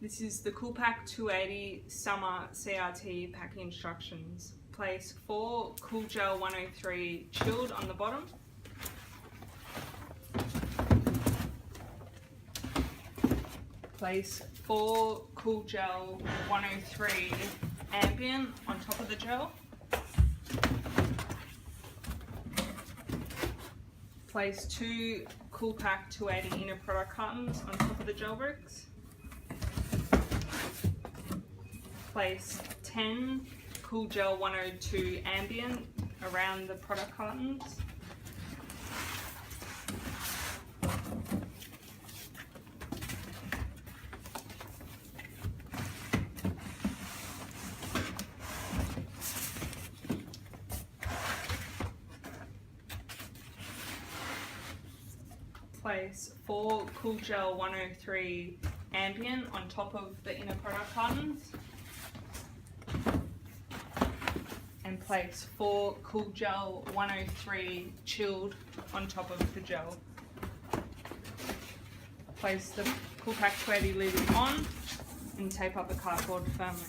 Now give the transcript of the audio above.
This is the CoolPac280 Summer CRT packing instructions. Place 4 Cool Gel 103 chilled on the bottom. Place 4 Cool Gel 103 ambient on top of the gel. Place 2 CoolPac280 inner product cartons on top of the gel bricks. Place 10 Cool Gel 102 ambient around the product cartons. Place 4 Cool Gel 103 ambient on top of the inner product cartons. And place 4 Cool Gel 103 chilled on top of the gel. Place the CoolPac280 lid on and tape up the cardboard firmly.